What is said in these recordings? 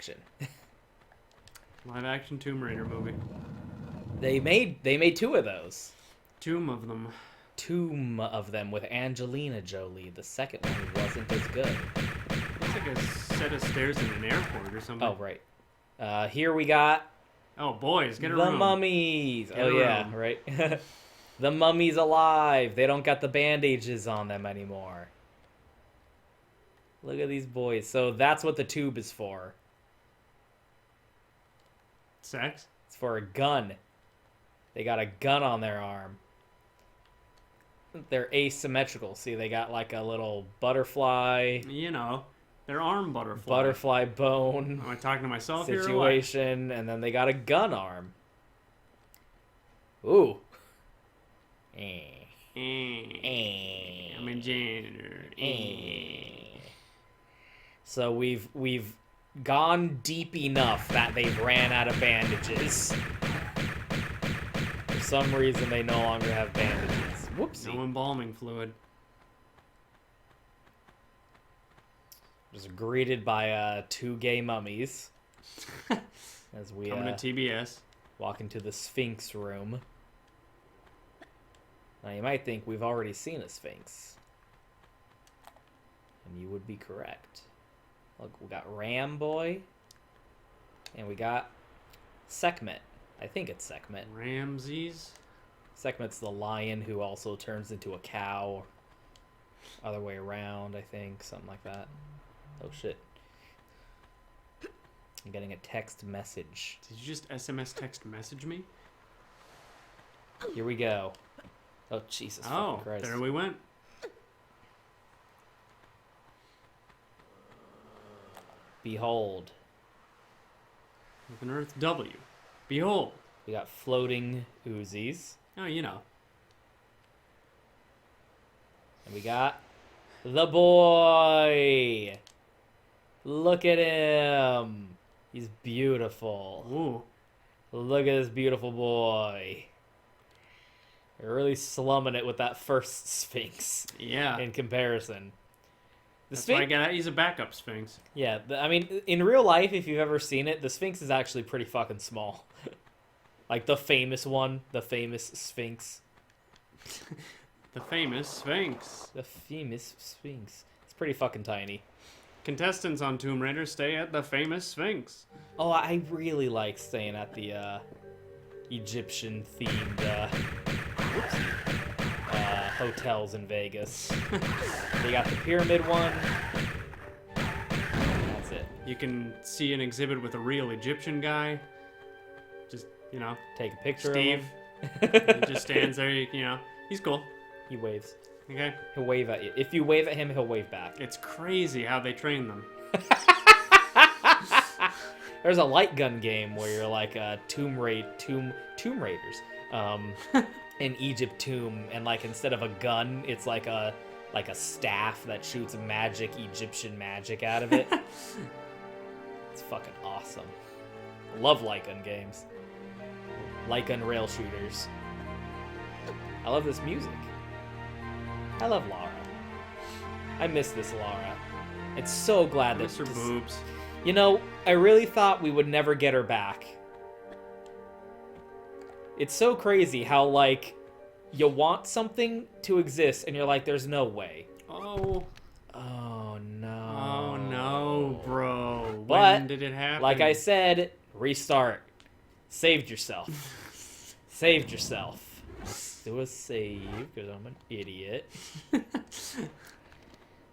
action. Live action Tomb Raider movie. They made two of those. Tomb of them. Tomb of them with Angelina Jolie. The second one wasn't as good. Looks like a set of stairs in an airport or something. Oh, right. Here we got Oh, boys, get a the room. mummies. Get Oh, a yeah, room. right. The mummies alive. They don't got the bandages on them anymore. Look at these boys. So that's what the tube is for. Sex? It's for a gun. They got a gun on their arm. They're asymmetrical. See, they got like a little butterfly. You know, their arm butterfly. Butterfly bone Am I talking to myself situation, and then they got a gun arm. Ooh. here or what? I'm a janitor. So we've gone deep enough that they've ran out of bandages. For some reason, they no longer have bandages. Whoopsie. No embalming fluid. Just greeted by two gay mummies as we Coming to TBS. walk into the Sphinx room. Now you might think we've already seen a Sphinx, and you would be correct. Look, we got Ram Boy, and we got Sekhmet. I think it's Sekhmet. Ramses. Sekhmet's the lion who also turns into a cow. Other way around, I think. Something like that. Oh, shit. I'm getting a text message. Did you just SMS text message me? Here we go. Oh, Jesus Oh, fucking Christ. there we went. Behold. With an Earth W. Behold. We got floating Uzis. Oh, you know. And we got the boy. Look at him. He's beautiful. Ooh. Look at this beautiful boy. They're really slumming it with that first Sphinx Yeah. in comparison. The That's why I Sphinx, gotta use a backup Sphinx. yeah. I mean, in real life, if you've ever seen it, the Sphinx is actually pretty fucking small. Like the famous one, the famous Sphinx. The famous Sphinx. The famous Sphinx. It's pretty fucking tiny. Contestants on Tomb Raider stay at the famous Sphinx. Oh, I really like staying at the Egyptian-themed hotels in Vegas. They got the pyramid one. That's it. You can see an exhibit with a real Egyptian guy. Just, you know, Take a picture Steve. of him. He just stands there, you know. He's cool. He waves. Okay? He'll wave at you. If you wave at him, he'll wave back. It's crazy how they train them. There's a light gun game where you're like Tomb Raiders. In Egypt tomb, and like instead of a gun, it's like a staff that shoots magic Egyptian magic out of it. It's fucking awesome. Love light gun games. Light gun rail shooters. I love this music. I love Lara. I miss this Lara. It's so glad that Mr. Boobs. You know, I really thought we would never get her back. It's so crazy how, like, you want something to exist, and you're like, there's no way. Oh. Oh, no. Oh, no, bro. But, when did it happen? like I said, restart. Saved yourself. Saved yourself. Do a save, because I'm an idiot.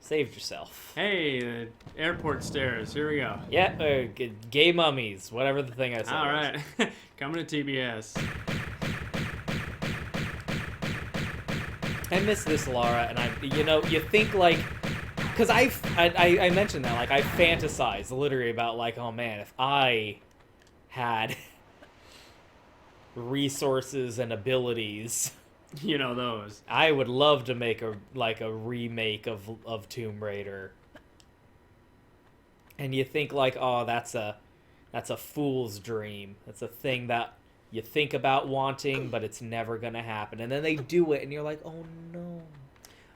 Saved yourself. Hey, the airport stairs. Here we go. Yeah, gay mummies, whatever the thing I said. All was. right. Coming to TBS. I miss this Lara, and you think like, because I mentioned that, like, I fantasize literally about, like, oh man, if I had resources and abilities, You know those. I would love to make a remake of Tomb Raider. And you think like, oh, that's a fool's dream. That's a thing that you think about wanting, but it's never gonna happen. And then they do it, and you're like, oh no.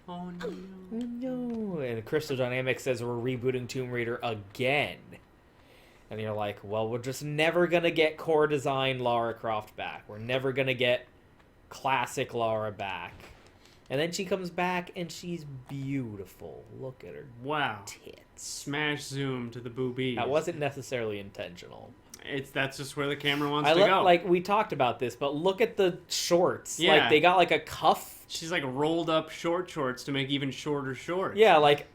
Oh no. Oh no. And Crystal Dynamics says we're rebooting Tomb Raider again. And you're like, well, we're just never gonna get core design Lara Croft back. We're never gonna get classic Lara back. And then she comes back and she's beautiful. Look at her Wow. tits. Smash zoom to the boobies. That wasn't necessarily intentional. That's just where the camera wants I to go. like we talked about this, but look at the shorts. Yeah. Like they got like a cuff. She's like rolled up shorts to make even shorter shorts. Yeah, like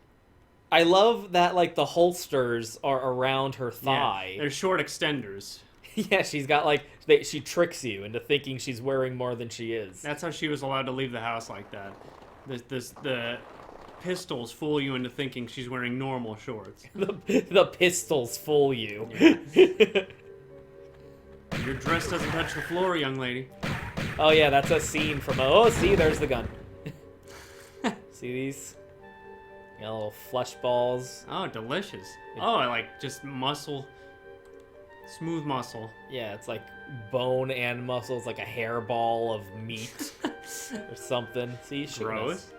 I love that like the holsters are around her thigh. Yeah, they're short extenders. Yeah, she's got like she tricks you into thinking she's wearing more than she is. That's how she was allowed to leave the house like that. The pistols fool you into thinking she's wearing normal shorts. The pistols fool you. Yeah. Your dress doesn't touch the floor, young lady. Oh yeah, that's a scene from see, there's the gun. See these? You know, little flesh balls. Oh, delicious. Oh, I like just muscle. Smooth muscle. Yeah, it's like bone and muscle. It's like a hairball of meat or something. See, Gross.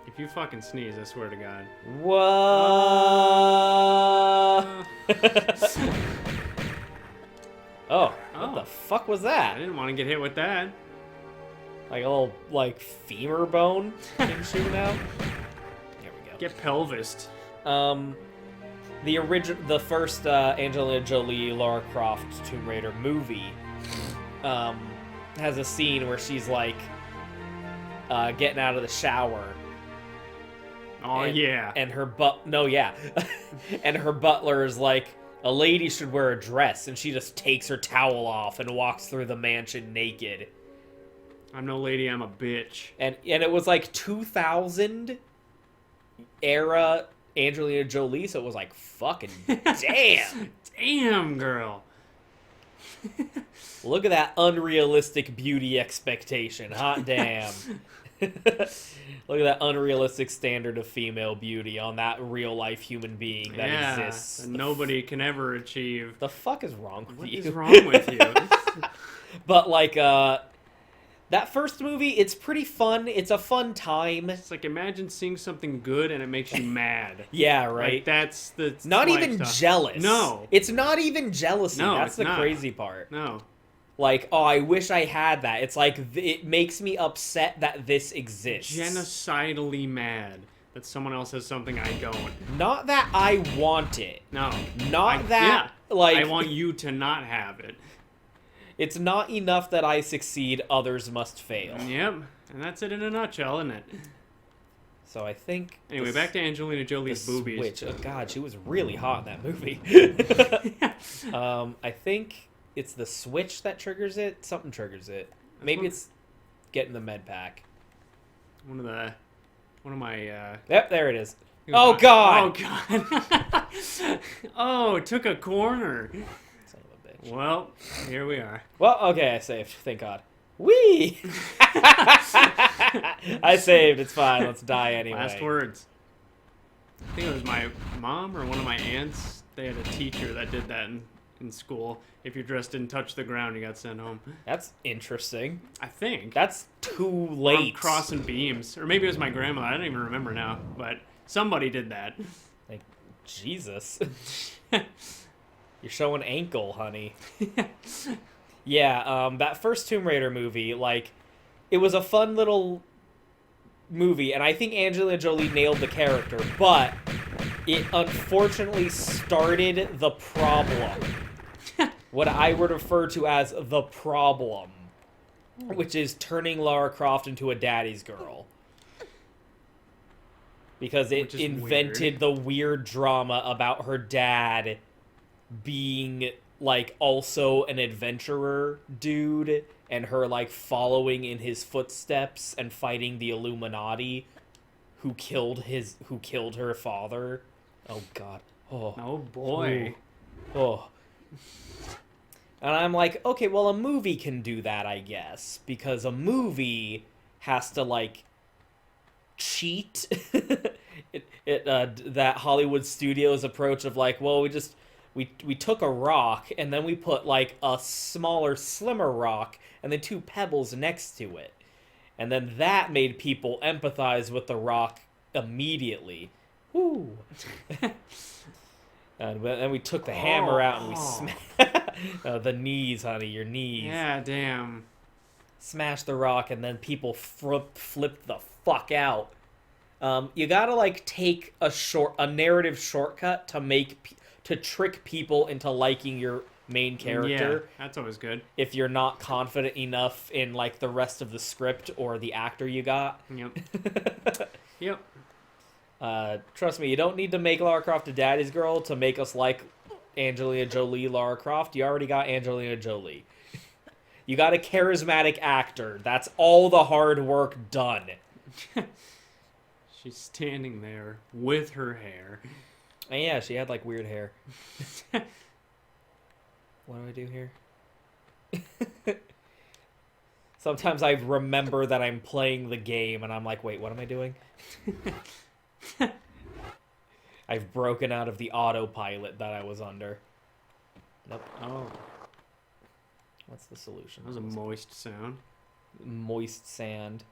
If you fucking sneeze, I swear to God. Whoa! Oh, what the fuck was I that? didn't want to get hit with that. Like a little, like, femur bone came shooting out? There we go. Get pelvised. The first Angelina Jolie Lara Croft Tomb Raider movie has a scene where she's like getting out of the shower. Oh, yeah. And her and her butler is like, a lady should wear a dress, and she just takes her towel off and walks through the mansion naked. I'm no lady, I'm a bitch. And it was like 2000 era Angelina Jolie, so it was like, fucking damn. Damn, girl. Look at that unrealistic beauty expectation. Hot damn. Look at that unrealistic standard of female beauty on that real-life human being that exists. And nobody can ever achieve. The fuck is wrong with What you? is wrong with you? But, like, that first movie, it's pretty fun. It's a fun time. It's like, imagine seeing something good and it makes you mad. Yeah, right. Like, that's the not even stuff. jealous. No. It's not even jealousy. No, That's it's the not. crazy part. No. Like, oh, I wish I had that. It's like, it makes me upset that this exists. Genocidally mad that someone else has something I don't. Not that I want it. No. Not I want you to not have it. It's not enough that I succeed, others must fail. Yep. And that's it in a nutshell, isn't it? So I think... Anyway, back to Angelina Jolie's boobies. Switch. Oh, God, she was really hot in that movie. I think it's the switch that triggers it. Something triggers it. Maybe it's getting the med pack. One of my... Yep, there it is. Oh, God! Oh, God. Oh, it took a corner. Son of a bitch. Well, here we are. Well, okay, I saved. Thank God. Whee! I saved. It's fine. Let's die anyway. Last words. I think it was my mom or one of my aunts. They had a teacher that did that in school. If your dress didn't touch the ground, you got sent home. That's interesting. I think. That's too Or late. crossing beams. Or maybe it was my grandmother. I don't even remember now. But somebody did that. Like, Jesus. You're showing ankle, honey. Yeah, that first Tomb Raider movie, like, it was a fun little movie, and I think Angelina Jolie nailed the character, but it unfortunately started the problem. What I would refer to as the problem, which is turning Lara Croft into a daddy's girl. Because it invented the weird drama about her dad being, like, also an adventurer dude, and her, like, following in his footsteps and fighting the Illuminati who killed her father. Oh, God. Oh, boy. Ooh. Oh. And I'm like, okay, well, a movie can do that, I guess, because a movie has to, like, cheat. That Hollywood Studios approach of, like, well, we took a rock and then we put, like, a smaller, slimmer rock and then 2 pebbles next to it, and then that made people empathize with the rock immediately. Woo. And then we took the hammer out and we smashed the knees, honey, your knees. Yeah, damn. Smash the rock, and then people flip the fuck out. You gotta like take a narrative shortcut to trick people into liking your main character. Yeah, that's always good. If you're not confident enough in like the rest of the script or the actor you got. Yep. Yep. Trust me, you don't need to make Lara Croft a daddy's girl to make us like Angelina Jolie Lara Croft. You already got Angelina Jolie. You got a charismatic actor. That's all the hard work done. She's standing there with her hair. And yeah, she had like weird hair. What do I do here? Sometimes I remember that I'm playing the game and I'm like, wait, what am I doing? I've broken out of the autopilot that I was under. Nope. Oh. What's the solution? That was a moist sound. Moist sand.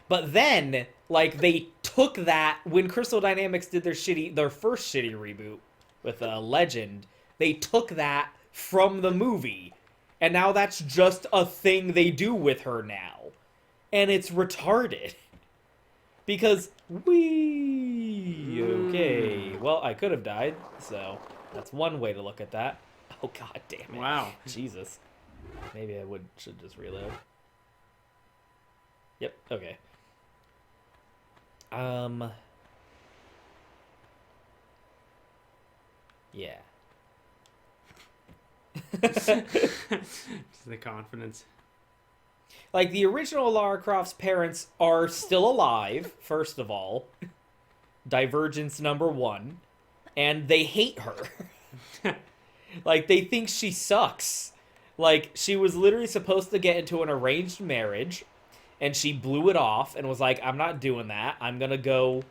But then, like, they took that when Crystal Dynamics did their first shitty reboot with Legend. They took that from the movie, and now that's just a thing they do with her now, and it's retarded. Because okay, well, I could have died, so that's one way to look at that. Oh god damn it! Wow, Jesus. Maybe I should just reload. Yep. Okay. Yeah. Just the confidence. Like, the original Lara Croft's parents are still alive, first of all. Divergence number 1. And they hate her. Like, they think she sucks. Like, she was literally supposed to get into an arranged marriage, and she blew it off and was like, I'm not doing that. I'm gonna go...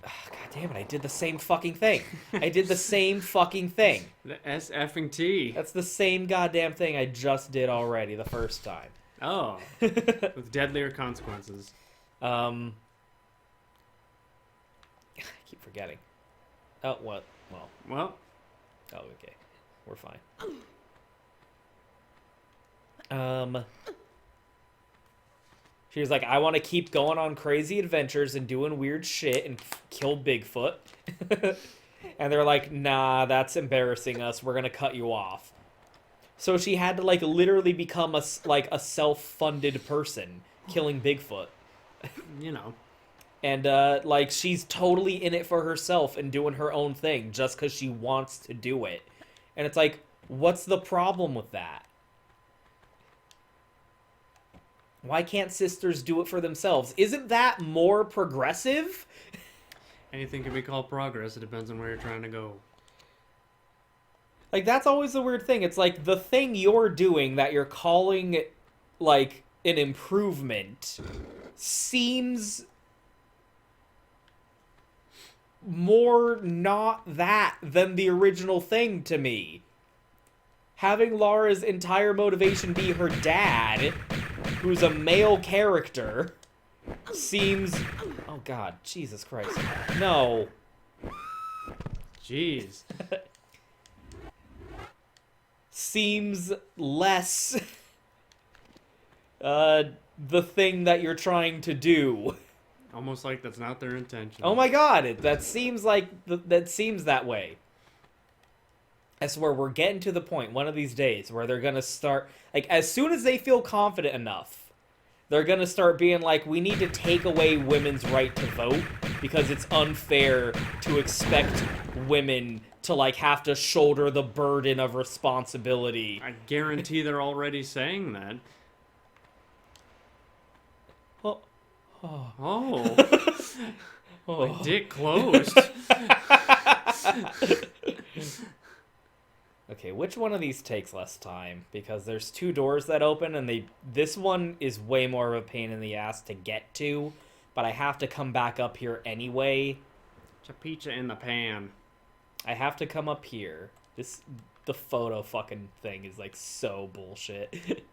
God damn it, I did the same fucking thing. I did the same fucking thing. The S-F-T. That's the same goddamn thing I just did already the first time. Oh. With deadlier consequences. I keep forgetting. Oh, what? Well. Oh, okay. We're fine. She was like, I want to keep going on crazy adventures and doing weird shit and kill Bigfoot. And they're like, nah, that's embarrassing us. We're going to cut you off. So she had to, like, literally become a self-funded person killing Bigfoot. You know. And, like, she's totally in it for herself and doing her own thing just because she wants to do it. And it's like, what's the problem with that? Why can't sisters do it for themselves? Isn't that more progressive? Anything can be called progress. It depends on where you're trying to go. Like, that's always the weird thing. It's like, the thing you're doing that you're calling, like, an improvement seems more not that than the original thing to me. Having Lara's entire motivation be her dad, who's a male character, seems... Oh god, Jesus Christ. No. Jeez. Seems less the thing that you're trying to do. Almost like that's not their intention. Oh my god, that seems like... that seems that way. I swear, we're getting to the point one of these days where they're gonna start... Like, as soon as they feel confident enough, they're gonna start being like, we need to take away women's right to vote because it's unfair to expect women to, like, have to shoulder the burden of responsibility. I guarantee they're already saying that. Oh. Oh. Oh. Oh. My dick closed. Okay, which one of these takes less time? Because there's 2 doors that open, and this one is way more of a pain in the ass to get to, but I have to come back up here anyway. It's a pizza in the pan. I have to come up here. The photo fucking thing is, like, so bullshit.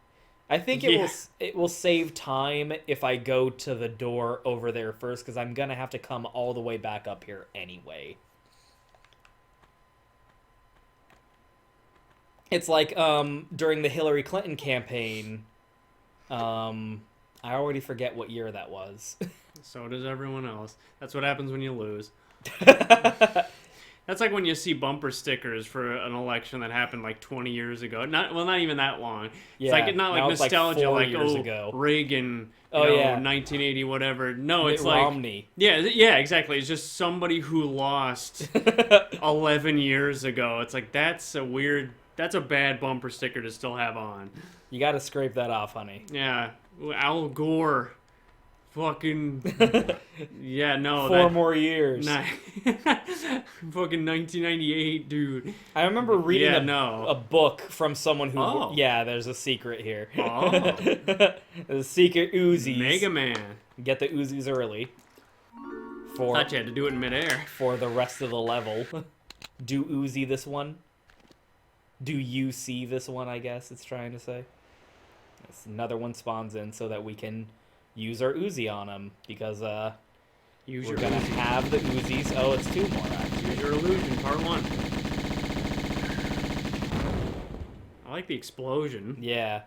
I think it will save time if I go to the door over there first, because I'm gonna have to come all the way back up here anyway. It's like during the Hillary Clinton campaign. I already forget what year that was. So does everyone else. That's what happens when you lose. That's like when you see bumper stickers for an election that happened like 20 years ago. Not even that long. Yeah, It's like not like nostalgia, like 4 like years ago. Reagan, Oh, yeah. 1980, whatever. No, Mitt it's like Romney. yeah, exactly. It's just somebody who lost 11 years ago. It's like that's a bad bumper sticker to still have on. You got to scrape that off, honey. Yeah, Al Gore. Fucking yeah, no. 4 more years. Fucking 1998, dude. I remember reading a book from someone who. Oh. Yeah, there's a secret here. Oh. The secret Uzis. Mega Man. Get the Uzis early. Thought you had to do it in midair. For the rest of the level. Do Uzi this one. Do you see this one, I guess it's trying to say. It's another one spawns in so that we can use our Uzi on them, because we're gonna have the Uzis. Oh, it's 2 more, actually. Use your illusion, part 1. I like the explosion. Yeah.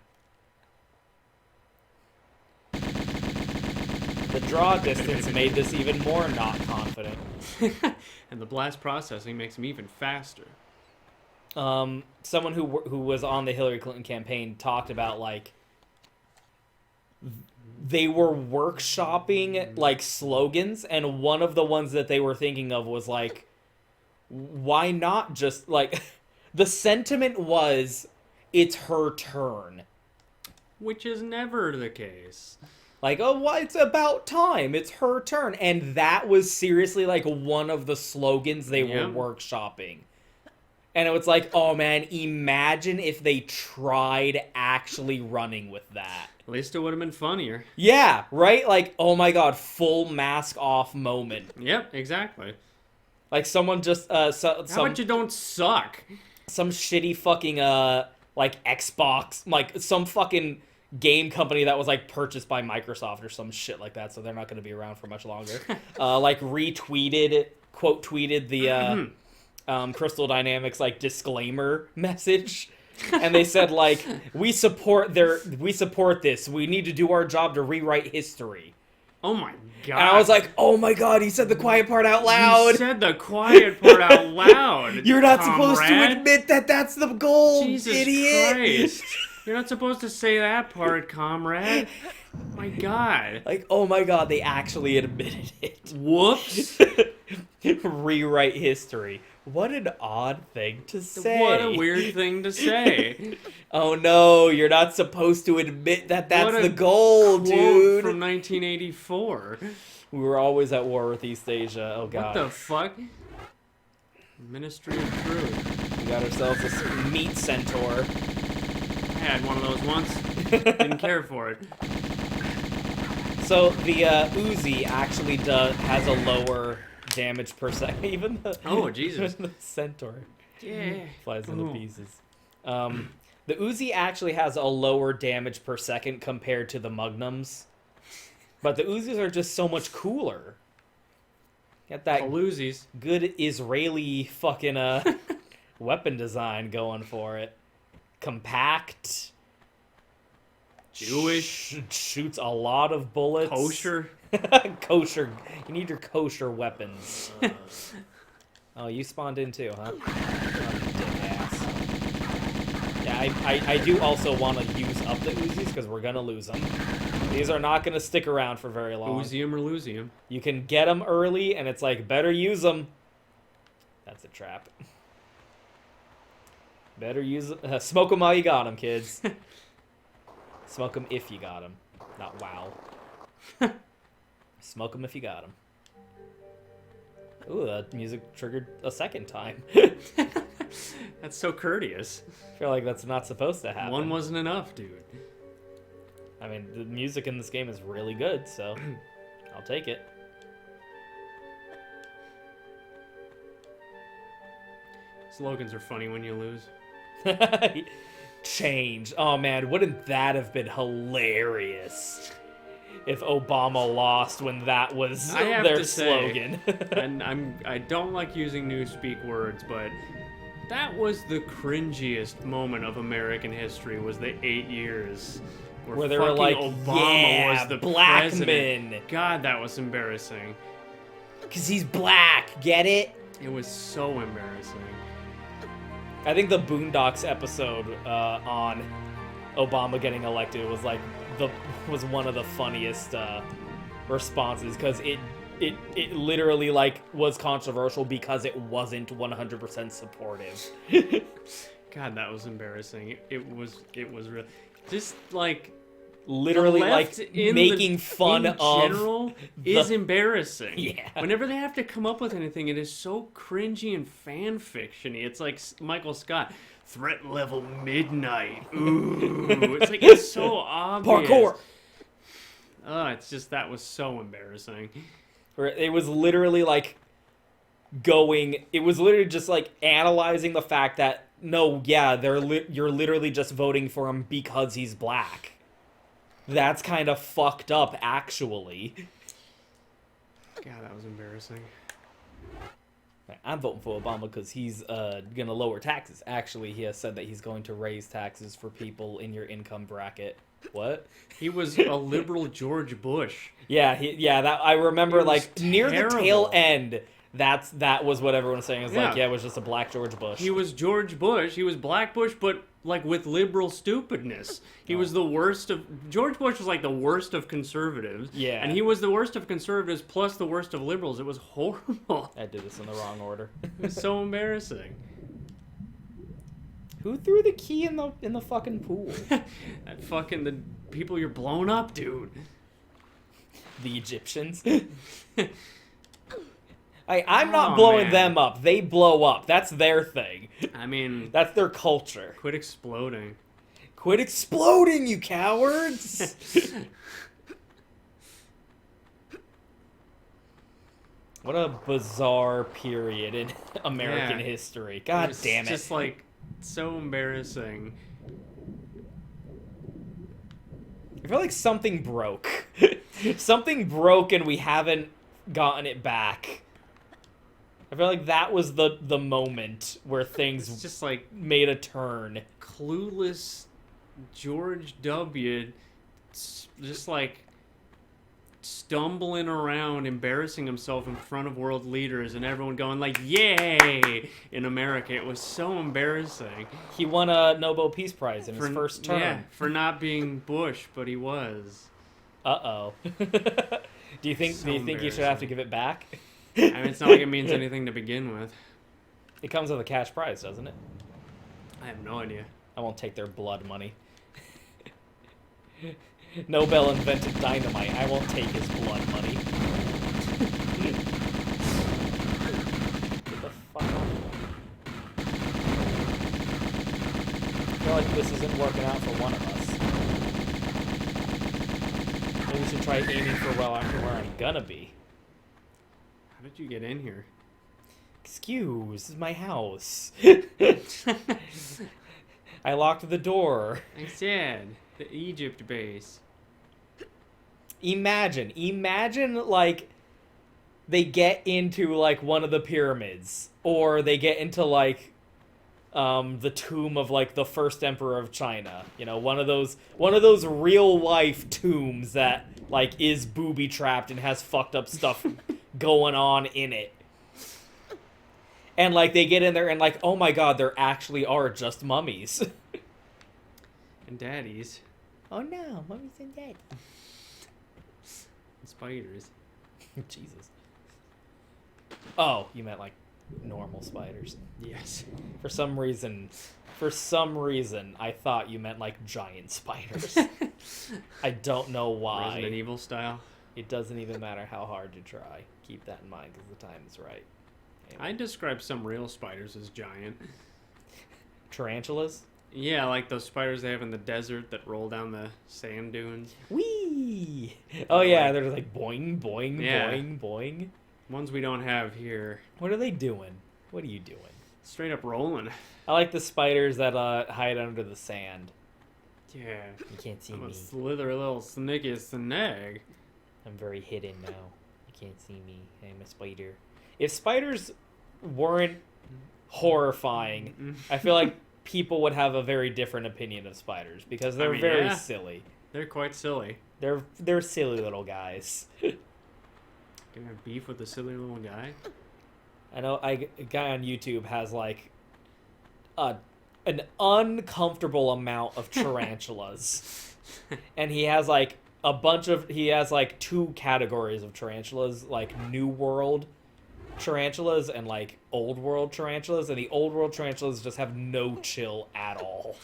The draw distance made this even more not confident. And the blast processing makes them even faster. Someone who was on the Hillary Clinton campaign talked about, like, they were workshopping, like, slogans, and one of the ones that they were thinking of was, like, why not just, like, the sentiment was, it's her turn. Which is never the case. Like, oh, well, it's about time. It's her turn. And that was seriously, like, one of the slogans they were workshopping. And it was like, oh, man, imagine if they tried actually running with that. At least it would have been funnier. Yeah, right? Like, oh my god, full mask off moment. Yep, exactly. Like, someone just, How about you don't suck? Some shitty fucking, like, Xbox, like, some fucking game company that was, like, purchased by Microsoft or some shit like that, so they're not going to be around for much longer. Like, quote tweeted the, Crystal Dynamics, like, disclaimer message. And they said, like, we support this. We need to do our job to rewrite history. Oh my god. And I was like, oh my god, he said the quiet part out loud. You said the quiet part out loud. You're not supposed to admit that that's the goal, Jesus idiot. Christ. You're not supposed to say that part, comrade. My god. Like, oh my god, they actually admitted it. Whoops. Rewrite history. What an odd thing to say. What a weird thing to say. Oh no, you're not supposed to admit that that's the goal, dude. From 1984. We were always at war with East Asia. Oh god. What the fuck? Ministry of Truth. We got ourselves a meat centaur. I had one of those once. Didn't care for it. So the Uzi actually has a lower damage per second. Even the Jesus. the centaur flies into Ooh. pieces. The Uzi actually has a lower damage per second compared to the Magnums, but the Uzis are just so much cooler. Got that Uzis. good Israeli fucking weapon design going for it. Compact. Jewish. Shoots a lot of bullets. Kosher. Kosher. You need your kosher weapons. Oh, you spawned in too, huh? Yeah, I do also want to use up the Uzis because we're going to lose them. These are not going to stick around for very long. Uzi 'em or lose 'em. You can get them early, and it's like, better use them. That's a trap. Better use them. Smoke them while you got them, kids. Smoke them if you got them. Not wow. Smoke them if you got them. Ooh, that music triggered a second time. That's so courteous. I feel like that's not supposed to happen. One wasn't enough, dude. I mean, the music in this game is really good, so I'll take it. Slogans are funny when you lose. change. Oh man, wouldn't that have been hilarious if Obama lost when that was I have their to say, slogan? and I don't like using newspeak words, but that was the cringiest moment of American history. Was the 8 years where they were like, Obama was the black president. men. God, that was embarrassing. Because he's black, get it? It was so embarrassing. I think the Boondocks episode on Obama getting elected was like was one of the funniest responses, because it literally like was controversial because it wasn't 100% supportive. God, that was embarrassing. It was real. Just like Literally like making fun in of general is embarrassing. Yeah. Whenever they have to come up with anything, it is so cringy and fan fictiony. It's like Michael Scott, threat level midnight. Ooh, it's like it's so obvious. Parkour. Oh, it's just that was so embarrassing. It was literally like it was literally just like analyzing the fact that no, yeah, you're literally just voting for him because he's black. That's kind of fucked up, actually. God, that was embarrassing. I'm voting for Obama because he's gonna lower taxes. Actually, he has said that he's going to raise taxes for people in your income bracket. What? He was a liberal George Bush. Yeah, that I remember, like near the tail terrible. end. That was what everyone was saying. It was like, yeah, it was just a black George Bush. He was George Bush. He was Black Bush, but like with liberal stupidness. He was the worst of... George Bush was like the worst of conservatives. Yeah. And he was the worst of conservatives plus the worst of liberals. It was horrible. I did this in the wrong order. It was so embarrassing. Who threw the key in the fucking pool? That fucking... the people you're blowing up, dude. The Egyptians? I'm not Oh, blowing man. them up. They blow up. That's their thing. I mean... That's their culture. Quit exploding. Quit exploding, you cowards! What a bizarre period in American history. God damn it. It's just like so embarrassing. I feel like something broke. Something broke and we haven't gotten it back. I feel like that was the moment where things It's just like made a turn. clueless George W. Just like stumbling around, embarrassing himself in front of world leaders, and everyone going like, "Yay!" in America. It was so embarrassing. He won a Nobel Peace Prize in his first term. Yeah, for not being Bush, but he was. Uh-oh. Do you think you should have to give it back? I mean, it's not like it means anything to begin with. It comes with a cash prize, doesn't it? I have no idea. I won't take their blood money. Nobel invented dynamite. I won't take his blood money. Get the fuck off. I feel like this isn't working out for one of us. Maybe we should try aiming for where I'm gonna be. How did you get in here? Excuse, this is my house. I locked the door. I said the Egypt base. Imagine like they get into like one of the pyramids, or they get into like the tomb of like the first emperor of China. You know, one of those real life tombs that like is booby trapped and has fucked up stuff going on in it. And like they get in there and like, oh my god, there actually are just mummies. And daddies. Oh no, mummies and daddies. And spiders. Jesus. Oh, you meant like normal spiders. Yes. For some reason, I thought you meant like giant spiders. I don't know why. Resident Evil style. It doesn't even matter how hard you try. Keep that in mind because the time is right. Anyway. I describe some real spiders as giant. Tarantulas? Yeah, like those spiders they have in the desert that roll down the sand dunes. Whee! Oh yeah, they're just like boing, boing, Yeah. boing, boing. Ones we don't have here. What are they doing? What are you doing? Straight up rolling. I like the spiders that hide under the sand. Yeah. You can't see I'm a me. slither little snicky snag. I'm very hidden now. You can't see me. I'm a spider. If spiders weren't horrifying, I feel like people would have a very different opinion of spiders because they're very silly. They're quite silly. They're silly little guys. Gonna have beef with the silly little guy? I know a guy on YouTube has like an uncomfortable amount of tarantulas. And he has like he has like 2 categories of tarantulas, like New World tarantulas and like Old World tarantulas, and the Old World tarantulas just have no chill at all.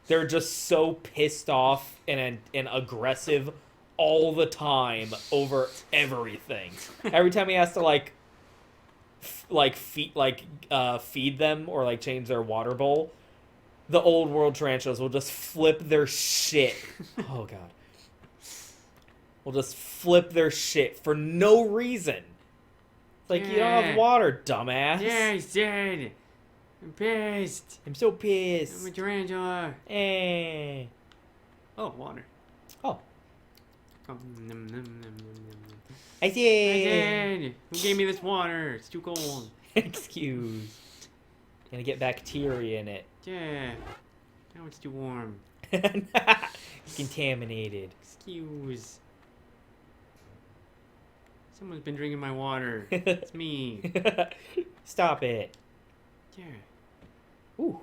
They're just so pissed off and aggressive all the time over everything. Every time he has to feed them or like change their water bowl, the Old World tarantulas will just flip their shit. Oh god. Will just flip their shit for no reason. It's like, you don't have water, dumbass. Yeah, he's dead. I'm pissed. I'm so pissed. I'm a tarantula. Eh. Oh, water. Oh. Oh, num, num, num, num, num. I I did. did. Who gave me this water? It's too cold. Excuse. Gonna get bacteria in it. Yeah. Now it's too warm. Contaminated. Excuse. Someone's been drinking my water. It's me. Stop it. Yeah. Ooh.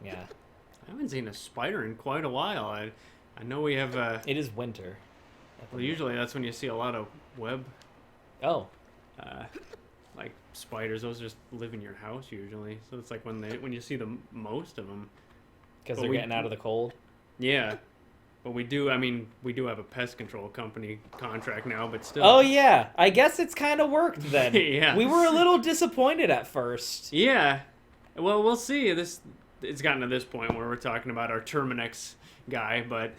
Yeah. I haven't seen a spider in quite a while. I know we have It is winter. well, usually that's when you see a lot of web Oh. like spiders. Those just live in your house usually. So it's like when you see the most of them. Because But they're we- getting out of the cold. Yeah. But we do have a pest control company contract now, but still. Oh yeah. I guess it's kind of worked then. Yeah. We were a little disappointed at first. Yeah. Well, we'll see. It's gotten to this point where we're talking about our Terminex guy, but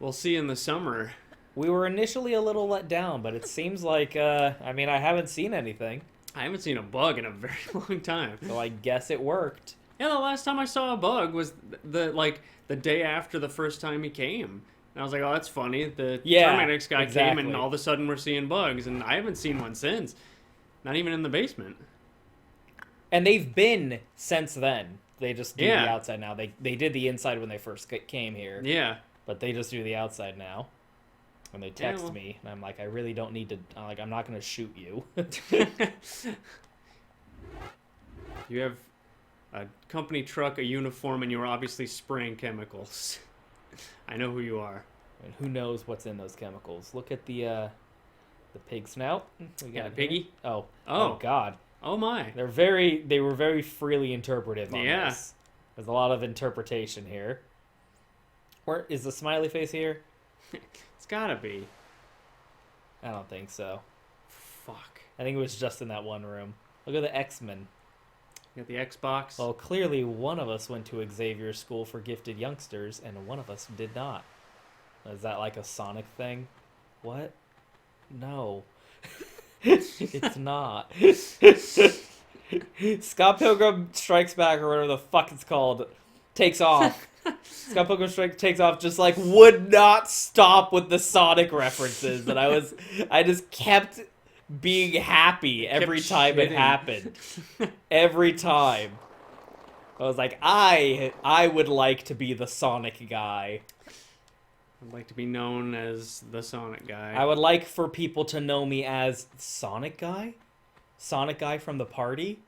we'll see in the summer. We were initially a little let down, but it seems like I haven't seen anything. I haven't seen a bug in a very long time. So I guess it worked. Yeah, the last time I saw a bug was the day after the first time he came. And I was like, oh, that's funny. The Terminex guy came, and all of a sudden we're seeing bugs, and I haven't seen one since. Not even in the basement. And they've been since then. They just do Yeah. the outside now. They did the inside when they first came here. Yeah. But they just do the outside now. When they text me, and I'm like, I really don't need to. I'm not going to shoot you. You have a company truck, a uniform, and you're obviously spraying chemicals. I know who you are. And who knows what's in those chemicals? Look at the pig snout. We got the piggy? Oh. Oh. Oh God. Oh my. They were very freely interpretive on this. There's a lot of interpretation here. Where is the smiley face here? It's gotta be. I don't think so. Fuck. I think it was just in that one room. Look at the X-Men. You got the Xbox. Well, clearly one of us went to Xavier's School for Gifted Youngsters, and one of us did not. Is that like a Sonic thing? What? No. It's not. Scott Pilgrim Strikes Back, or whatever the fuck it's called, takes off. Scott Pilgrim takes off, just like would not stop with the Sonic references, and I just kept being happy every time it happened. Every time. I was like, I would like to be the Sonic guy. I'd like to be known as the Sonic guy. I would like for people to know me as Sonic guy? Sonic guy from the party?